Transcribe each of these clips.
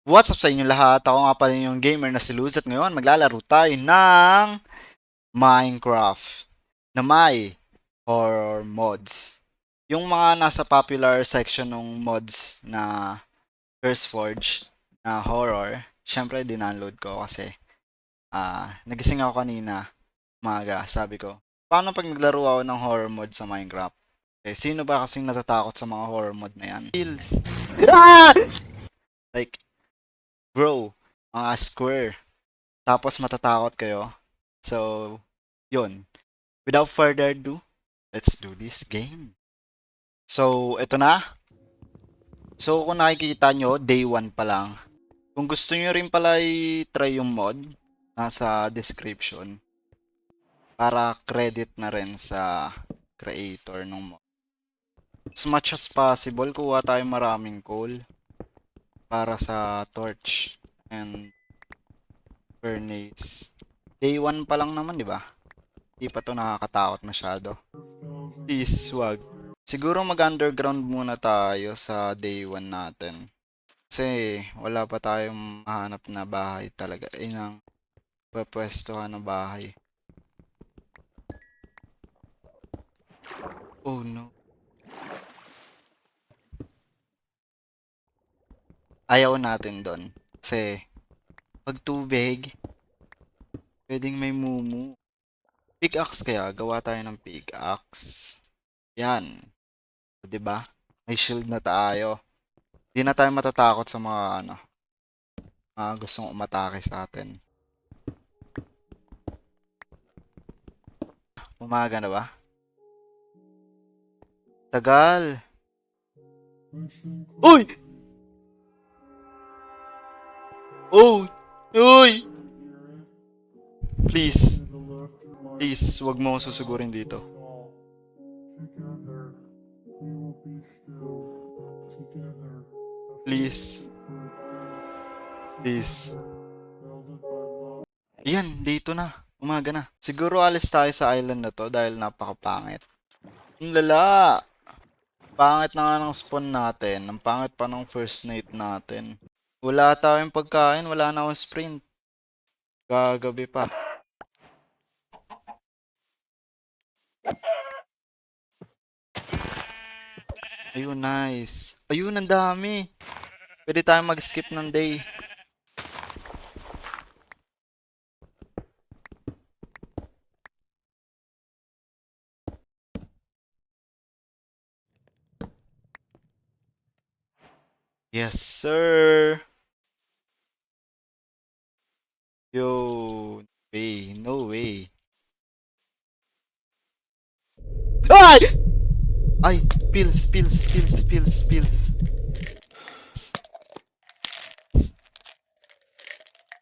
What's up sa inyo lahat? Ako nga pala yung gamer na si Luz at ngayon maglalaro tayo ng Minecraft na may horror mods. Yung mga nasa popular section ng mods na CurseForge na horror, syempre dindownload ko kasi nagising ako kanina umaga, sabi ko, paano pag naglaro ako ng horror mod sa Minecraft? Eh, sino ba kasing natatakot sa mga horror mod na yan? Kills! Like, bro, mga square. Tapos matatakot kayo. So, yun. Without further ado, let's do this game. So, ito na. So, kung nakikita nyo, day 1 pa lang. Kung gusto nyo rin pala i-try yung mod, nasa description. Para credit na rin sa creator ng mod. As much as possible, kuha tayo maraming coal para sa torch and furnace. Day 1 pa lang naman, di ba? Di pa to nakakatakot masyado. Please, wag. Siguro mag-underground muna tayo sa day 1 natin. Kasi wala pa tayong mahanap na bahay talaga. Nang pwepwestuhan na bahay. Oh no. Ayaw natin doon. Kasi pag tubig, pwedeng may mumu. Pickaxe kaya, gawa tayo ng pickaxe. Yan. O, diba? May shield na tayo. Di na tayo matatakot sa mga gustong umatake sa atin. Umaga na ba? Tagal. Uy! Oh! Uy! Please. Please, wag mo akong susugurin dito. Please. Please. Yan, dito na. Umaga na. Siguro alis tayo sa island na to dahil napakapangit. Ang lala! Pangit na nga ng spawn natin. Ang pangit pa ng first night natin. Wala tayong pagkain, wala na akong sprint. Gagabi pa. Ayun, nice. Ayun, ang dami. Pwede tayong mag-skip ng day. Yes, sir. Yo, way, no way. Ay! Ay, pills, pills, pills, pills, pills.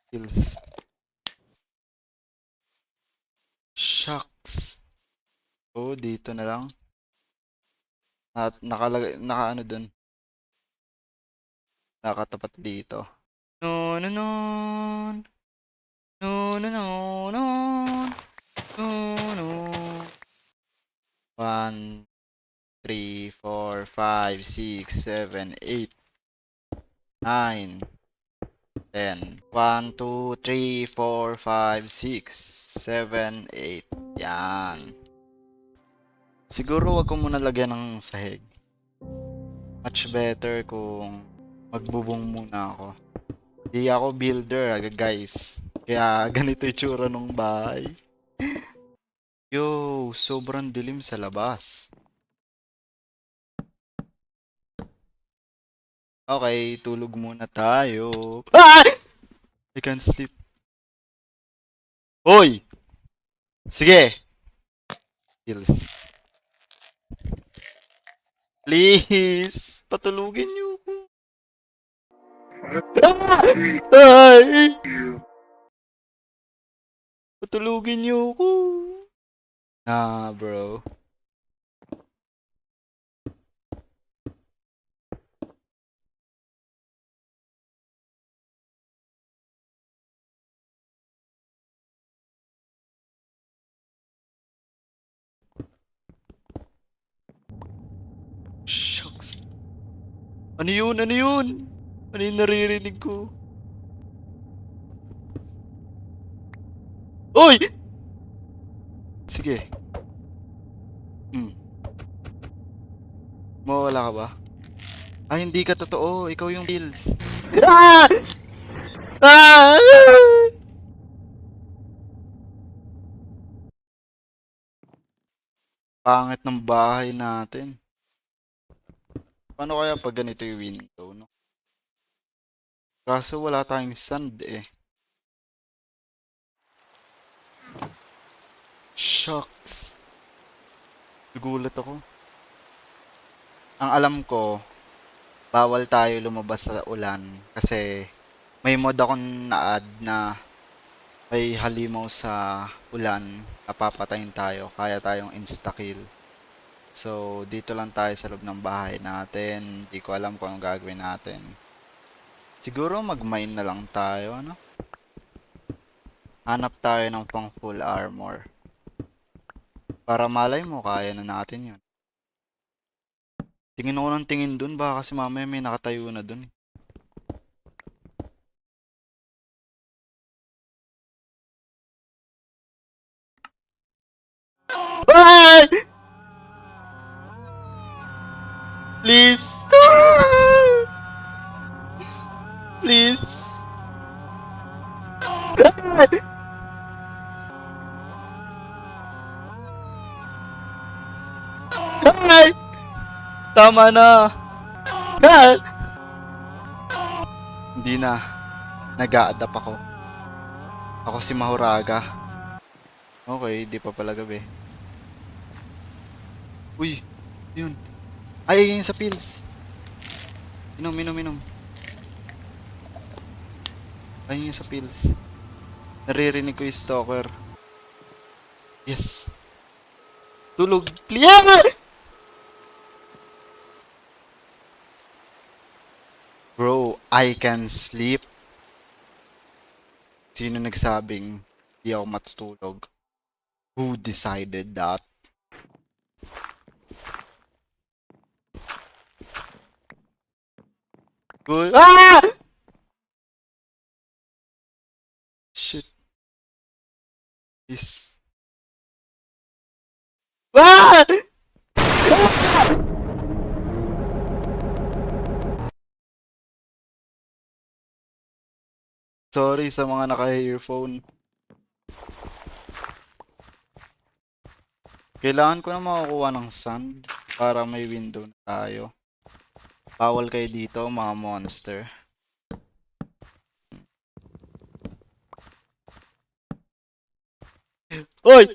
Pills. Shucks. Oh, dito na lang. At nakalagay, naka ano dun. Nakatapat dito. No, no, no. No, no, no, no. No, no. 1, 3, 4, 5, 6, 7, 8, 9, 10. 1, 2, 3, 4, 5, 6, 7, 8. Yan. Siguro wag ko muna lagyan ng sahig. Much better kung magbubong muna ako. Di ako builder, guys. Kaya ganito yung tsura ng bahay. Yo, sobrang dilim sa labas. Okay, tulog muna tayo. Ah! I can't sleep. Hoy! Sige! Pills. Please! Patulugin niyo ako. Ah! Ay! Patulugin niyo ako. Nah, bro. Shucks. Ano yun? Ano yun? Ano yung naririnig ko? Uy! Sige. Hmm. Mawawala ka ba? Ay, hindi ka totoo. Ikaw yung pills. Ah! Ah! Pangit ng bahay natin. Paano kaya pag ganito yung window, no? Kaso wala tayong sand eh. Shucks. Nagulat ako. Ang alam ko, bawal tayo lumabas sa ulan kasi may mod akong na-add na may halimaw sa ulan, napapatayin tayo, kaya tayong insta-kill. So, dito lang tayo sa loob ng bahay natin. Hindi ko alam kung anong gagawin natin. Siguro mag-mine na lang tayo, ano? Hanap tayo ng pang full armor. Para malay mo, kaya na natin yun. Tingin ako ng tingin dun, baka kasi mamaya may nakatayo na dun. Ay! Please! Please! Ay! Tama na! Ay! Hindi na. Nag-a-adapt ako. Ako si Mahuraga. Okay, di pa pala gabi. Uy! Yun. Ay, yun sa pills. Inom, inom, inom. Ay, yun sa pills. Naririnig ko yung stalker. Yes. Tulog. Please! Bro, I can sleep. Sino nagsabing di ako matutulog? Who decided that? Good. Ah! Shit. Please. Ah! Sorry sa mga naka-earphone. Kailangan ko na makakuha ng sand para may window na tayo. Bawal kayo dito, mga monster. Hoy!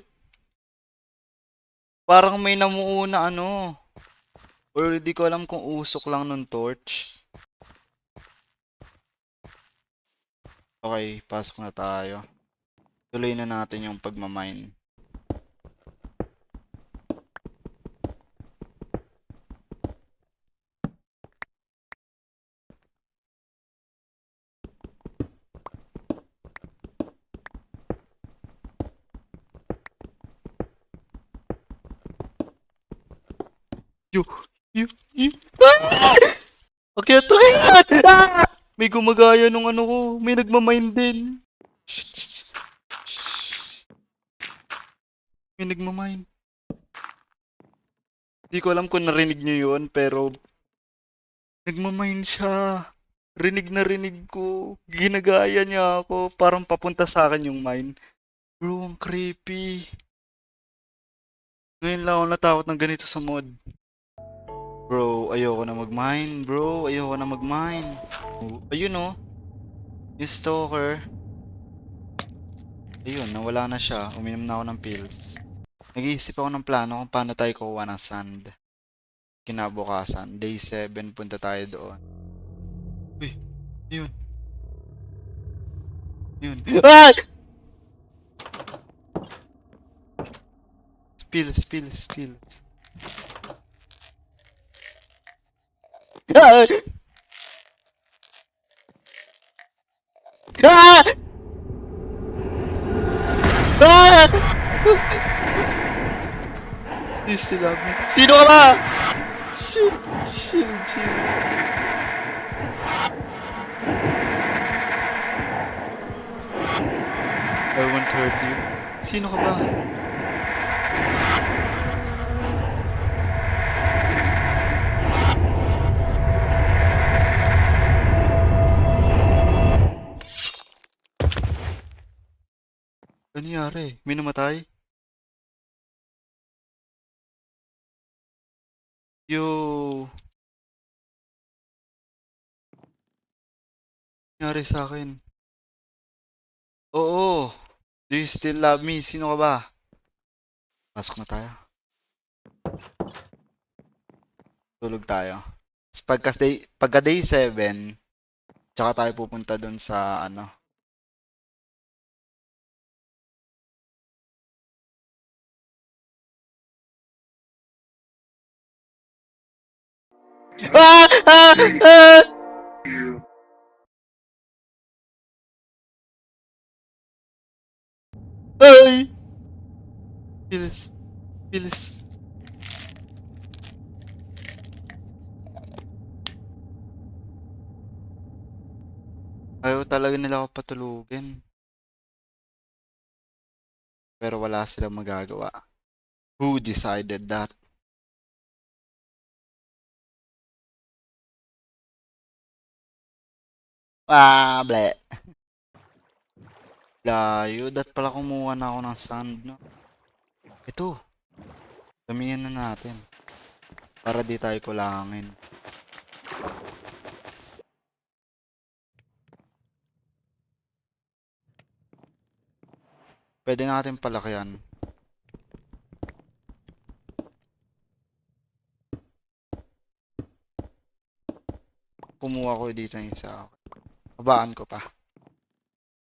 Parang may namuuna ano. Or di ko alam kung usok lang nung torch. Okay, pasok na tayo. Tuloy na natin yung pagmamine. Yo, yo. Ah! Okay, ito ah! May gumagaya nung ano ko. May nagmamine din. Shh, shh, shh. May nagmamine. Hindi ko alam kung narinig nyo yun, pero nagmamine siya. Rinig na rinig ko. Ginagaya niya ako. Parang papunta sa akin yung mine. Bro, ang creepy. Ngayon lang ako natakot ng ganito sa mod. Bro, ayoko na mag-mine. Bro, ayoko na mag-mine. Ayun oh. Yung stalker. Ayun, nawala na siya. Uminom na ako ng pills. Nag-iisip ako ng plano kung paano tayo kukuha ng sand. Kinabukasan. Day 7, punta tayo doon. Uy, yun. Yun. Ay! Pills, pills, pills. Ah! Ah! Ah! You still love me. Sino ka ba? Shit, chill, chill. won't hurt you. Sino ka ba? Ano nangyari? May namatay? Yo! Nangyari sa akin? Oo! Do you still love me? Sino ka ba? Pasok na tayo. Tulog tayo. Tapos pagka day 7, tsaka tayo pupunta dun sa ano. Ah! Ah! Ah! Ay! Bilis. Bilis. Ayaw talaga nila ako patulugin. Pero wala silang magagawa. Who decided that? Ah, ble. Layo. Dat pala kumuha na ako ng sand, no? Ito. Damihan na natin. Para di tayo kulangin. Pwede natin palakihan. Kumuha ko dito ng isa. Habaan ko pa.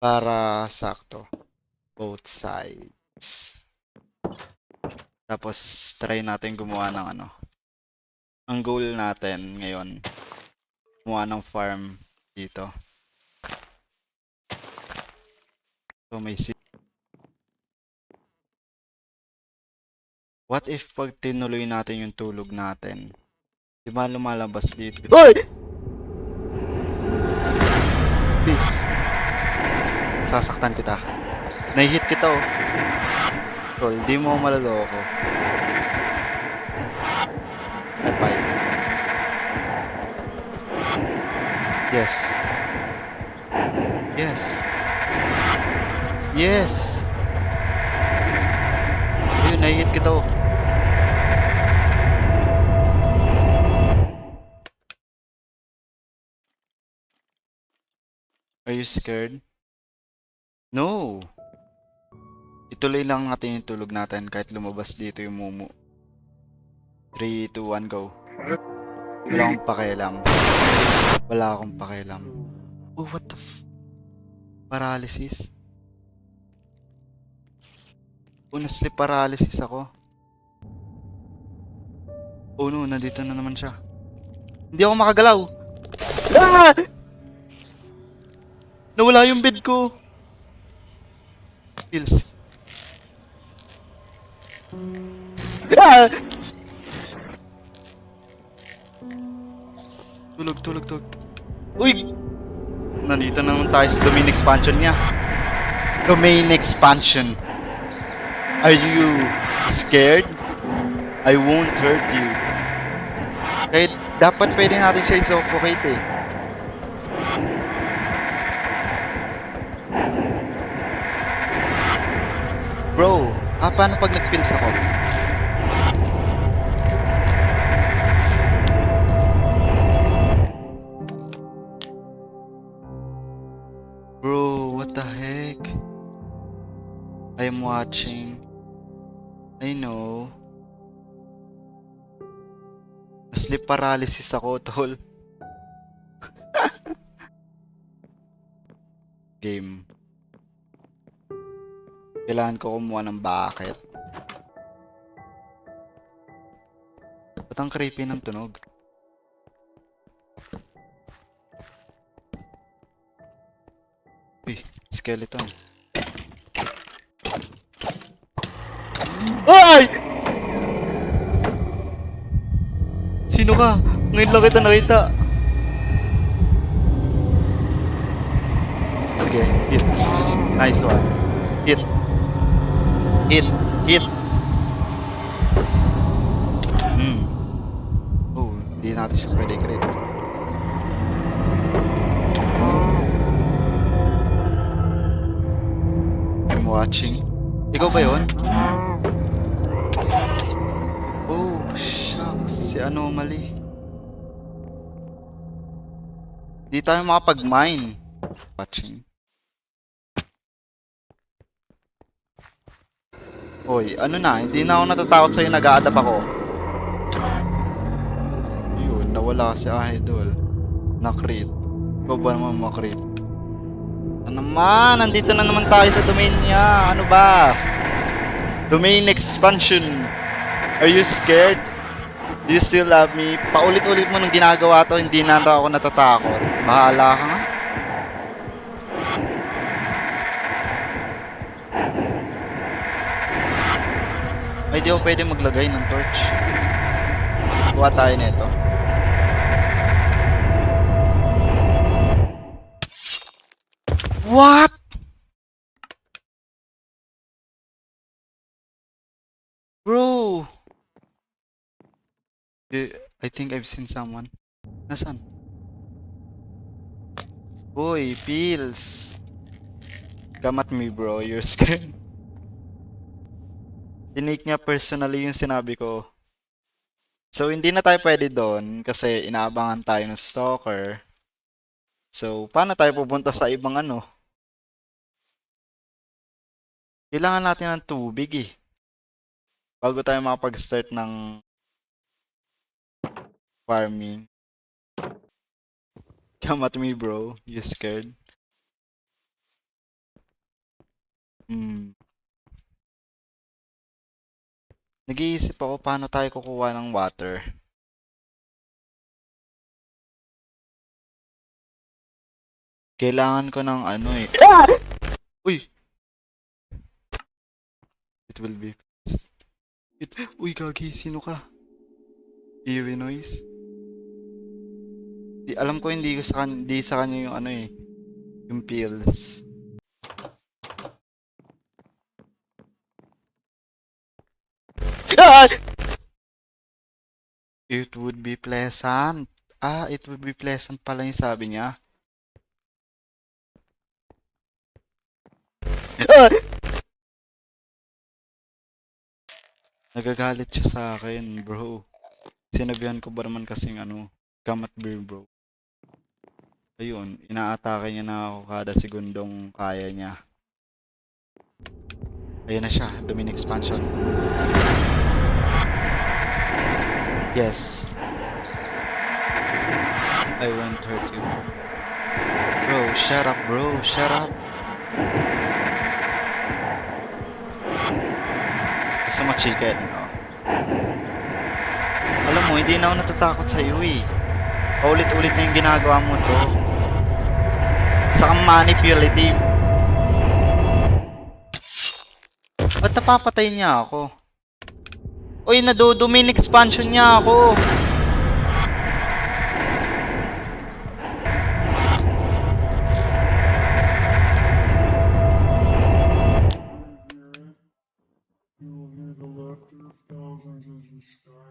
Para sakto. Both sides. Tapos try natin gumawa ng ano. Ang goal natin ngayon. Gumawa ng farm dito. So may what if pag tinuloy natin yung tulog natin? Di ba lumalabas dito? Hoy! Please. Sasaktan kita. Nahihit kita oh. Tol, di mo malaloko. Bye. Yes. Yes. Yes. Ayun, nahihit kita oh. Are you scared? No. Ituloy lang natin yung tulog natin kahit lumabas dito yung mumu. 3, 2, 1, go. Wala akong pakialam. Wala akong pakialam. Oh, what the paralysis? Oh, na-sleep paralysis ako. Oh no, nandito na naman siya. Hindi ako makagalaw. Ah! Nawala yung bed ko. Pills. Ah! Tulog. Uy! Nandito na naman tayo sa domain expansion niya. Domain expansion. Are you scared? I won't hurt you. Kahit dapat pwede natin siya i-suffocate eh. Bro, paano pag nag-pills ako? Bro, what the heck? I'm watching. I know. Sleep paralysis ako, tol. Game. Kailangan ko kumuha ng bucket. Ba't ang creepy ng tunog? Uy, skeleton. Ay! Sino ka? Ngayon lang kita nakita. Sige, hit. Nice one. Hit. Hit. Hit. Oh, hindi natin siya pwede crit. I'm watching. Ikaw ba yun? Oh, shucks. Si Anomaly. Di tayo makapag-mine. Watching. Hoy, ano na, hindi na ako natatakot sa'yo, nag-a-adapt ako. Yun, nawala si Idol. Na-crit. Ikaw ba naman ma-crit? Ano naman, nandito na naman tayo sa domain niya. Ano ba? Domain expansion. Are you scared? Do you still love me? Paulit-ulit mo nung ginagawa to, hindi na ako natatakot. Bahala ka nga. Ay, di ako pwede maglagay ng torch. Kuha tayo nito. What? Bro! I think I've seen someone. Nasaan? Boy, pills. Come at me, bro. You're scared. Tinake niya personally yung sinabi ko. So, hindi na tayo pwede doon kasi inaabangan tayo ng stalker. So, paano tayo pupunta sa ibang ano? Kailangan natin ng tubig eh. Bago tayo makapag-start ng farming. Come at me, bro. You scared? Nag-iisip ako paano tayo kukuha ng water. Kailangan ko ng ano eh. Uy! It will be... Uy, gagi. Sino ka? Eerie noise? Alam ko hindi ko di sa kanya yung ano eh. Yung pills. It would be pleasant. It would be pleasant pala yung sabi niya. Nagagalit siya sa akin, bro. Sinabihan ko ba naman kasing ano, kamat beer, bro. Ayun, inaatake niya na ako kada segundong kaya niya. Ayan na siya, domain expansion. Yes. I won't hurt you. Bro, shut up, bro. Shut up. Gusto mo chicken, no? Alam mo, hindi na ako natatakot sa iyo eh. Paulit-ulit na yung ginagawa mo to. Saka manipulative. Ba't napapatay niya ako? Uy, domain expansion niya ako.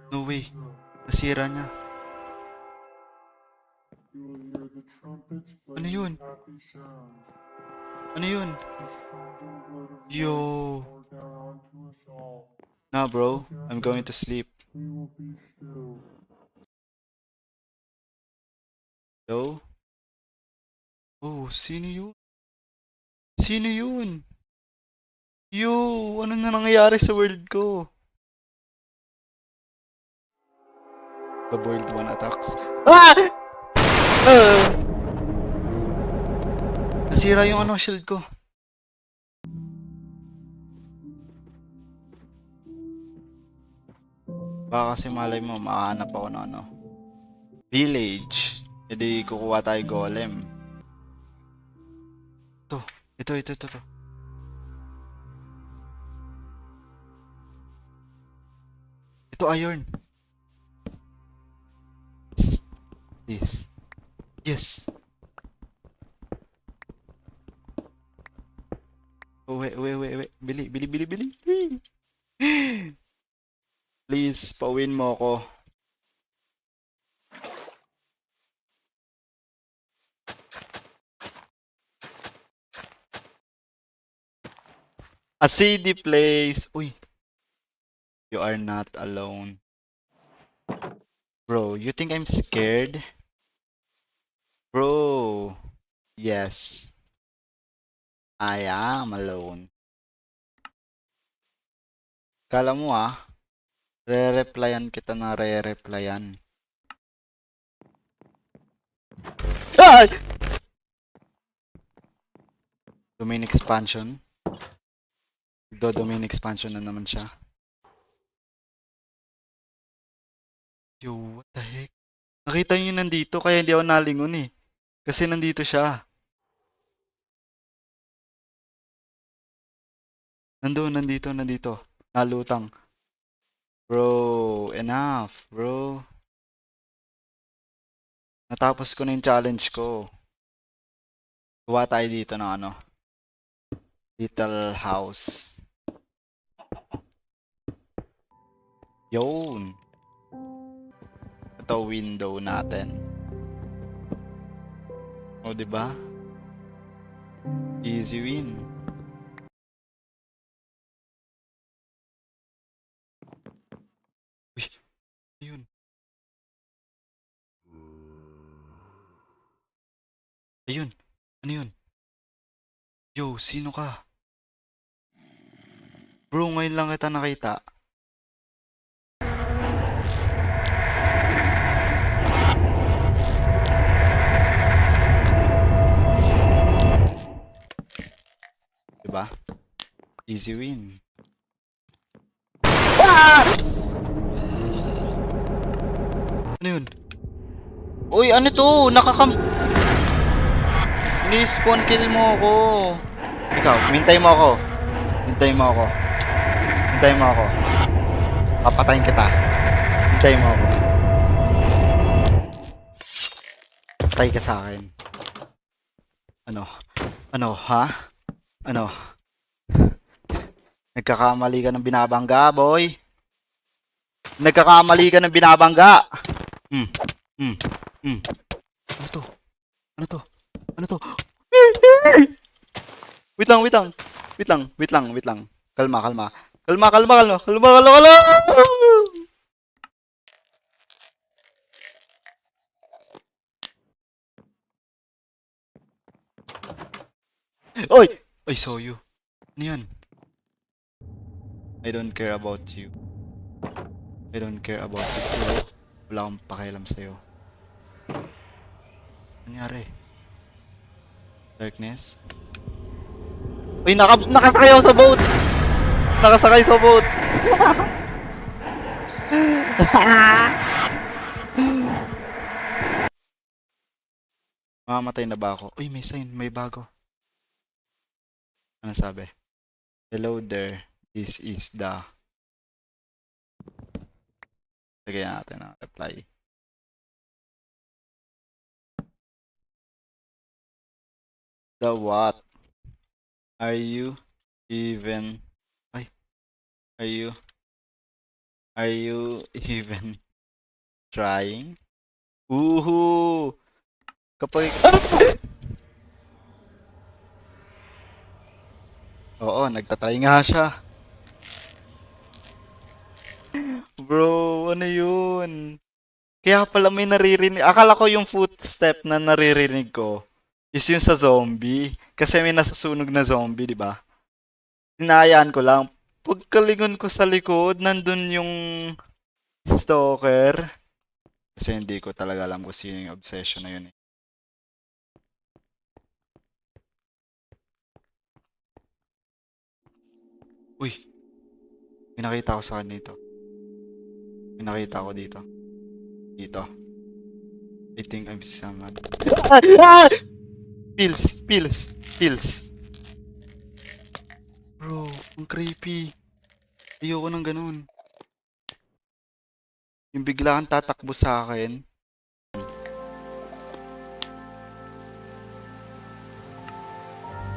No way. Nasira niya. Ano yun? Ano yun? Yo. Nah, bro. I'm going to sleep. Hello? Oh, sino yun? Sino yun? Yo, ano na nangyayari sa world ko? The boiled one attacks. Nasira yung ano shield ko. Baka kasi malay mo, makahanap ako ng ano. Village. Hindi kukuha tayo golem. Ito. Ito iron. This. Yes. Uwi, uwi, uwi, uwi. Bili, bili, bili, bili. Please, pauwin mo ako. A CD place. Uy, you are not alone. Bro, you think I'm scared? Bro, yes, I am alone. Kala mo re-replyan kita na re-replyan. Ay! Domain expansion. Domain expansion na naman siya. Yo, what the heck? Nakita niyo nandito kaya hindi ako nalingon eh. Kasi nandito siya. Nandito. Nalutang. Bro, enough, bro. Natapos ko na yung challenge ko. Gawa tayo dito ng ano. Little house. Yun. Ito window natin. O, diba? Easy win. Uy, yun. Ayun. Ano yun? Yo, sino ka? Bro, ngayon lang kita nakita. Diba? Easy win. Ah! Ano yun? Uy, ano to? Ni-spawn kill mo ako. Ikaw, hintay mo ako. Hintayin mo ako. Papatayin kita. Hintayin mo ako. Patay ka sa akin. Ano, ha? Ano? Nagkakamali ka ng binabangga, boy. Nagkakamali ka ng binabangga. Ano to? Wait lang. Kalma. Oy! I saw you. Ano yan? I don't care about you. Wala akong pakialam sa'yo. Nangyari? Darkness? Uy, nakasakay ako sa boat! Mamamatay na ba ako? Uy, may sign, may bago. Ano sabi? Hello there, this is the... Lagyan natin ang reply. The what? Are you even... Are you even trying? Woohoo! Kapag... Oo, nagtatry nga siya. Bro, ano yun? Kaya pala may naririnig. Akala ko yung footstep na naririnig ko is yung sa zombie. Kasi may nasusunog na zombie, di ba? Hinayaan ko lang. Pagkalingon ko sa likod, nandun yung stalker. Kasi hindi ko talaga alam kung sino yung obsession na yun eh. Uy, may nakita ko sa kanya dito. May nakita ko dito. I think I'm someone. Pills. Bro, ang creepy. Ayoko ng ganun. Yung bigla kang tatakbo sa akin.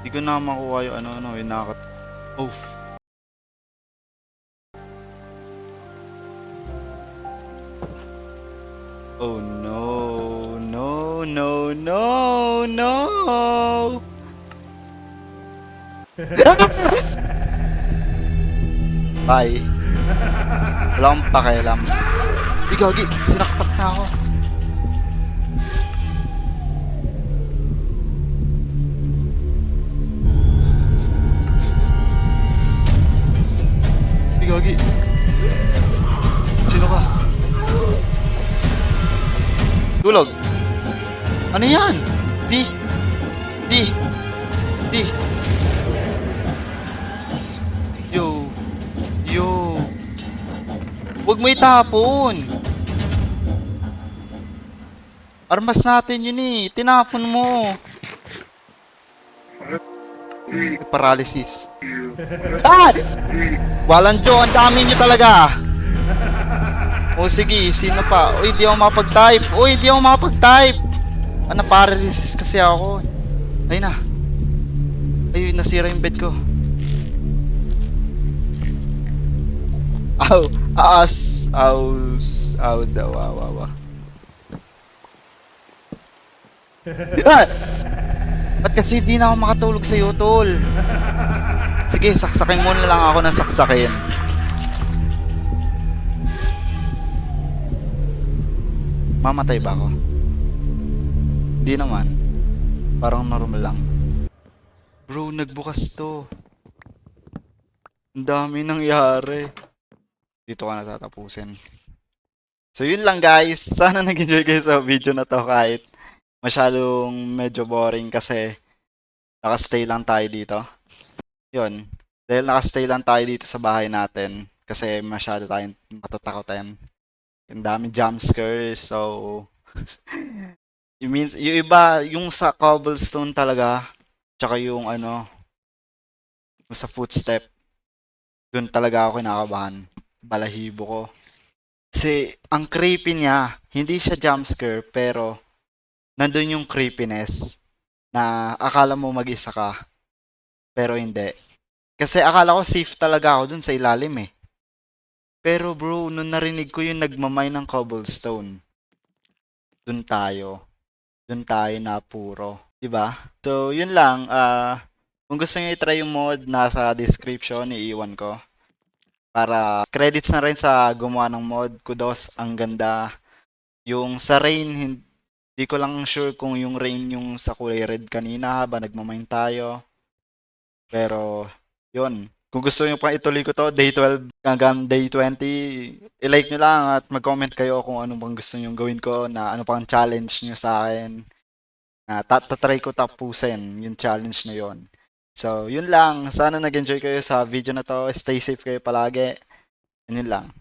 Hindi ko na makuha yung ano, yung nakat... Oof. Oh no, no, no, no, no! Bye. Wala akong pakialam. Di gagi, sinaktak na ako. Di gagi. Sino ka? Tulog. Ano yan? Di. Di. Di. Yo. Yo. Huwag mo itapon. Armas natin yun eh. Tinapon mo. Paralysis. Ah! Walang Joe, ang dami nyo talaga. O sige, sino pa? Uy, di ako makapag-type. Uy, di ako makapag-type. Ano, paralysis kasi ako. Ayun na. Ayun, nasira yung bed ko. Aw, aas, aus, aw daw, awawa. Ah! Ba't kasi di na ako makatulog sa'yo, tol? Sige, saksakin mo na lang ako ng saksakin. Mamatay ba ako? Hindi naman. Parang normal lang. Bro, nagbukas to. Ang dami nangyari. Dito ka natatapusin. So yun lang guys. Sana nag-enjoy kayo sa video na to kahit masyadong medyo boring kasi nakastay lang tayo dito. Yun. Dahil nakastay lang tayo dito sa bahay natin kasi masyado tayong matatakotin. Yung dami jumpscares, so it means yung iba, yung sa cobblestone talaga, tsaka yung ano, yung sa footstep, dun talaga ako kinakabahan. Balahibo ko. Kasi ang creepy niya, hindi siya jumpscare pero nandun yung creepiness na akala mo mag-isa ka pero hindi. Kasi akala ko safe talaga ako dun sa ilalim eh. Pero bro, nung narinig ko yung nagmamay ng cobblestone, dun tayo. Dun tayo na puro. 'Di ba? So, yun lang. Kung gusto niyo i-try yung mod, nasa description, iiwan ko. Para credits na rin sa gumawa ng mod. Kudos, ang ganda. Yung sa rain, hindi ko lang sure kung yung rain yung sa kulay red kanina habang nagmamine tayo. Pero, yun. Kung gusto nyo pang ituloy ko to, day 12 hanggang day 20, i-like nyo lang at mag-comment kayo kung ano bang gusto nyo gawin ko, na ano pang challenge nyo sa akin. Na tatry ko tapusin yung challenge na yon. So, yun lang. Sana nag-enjoy kayo sa video na to. Stay safe kayo palagi. And yun lang.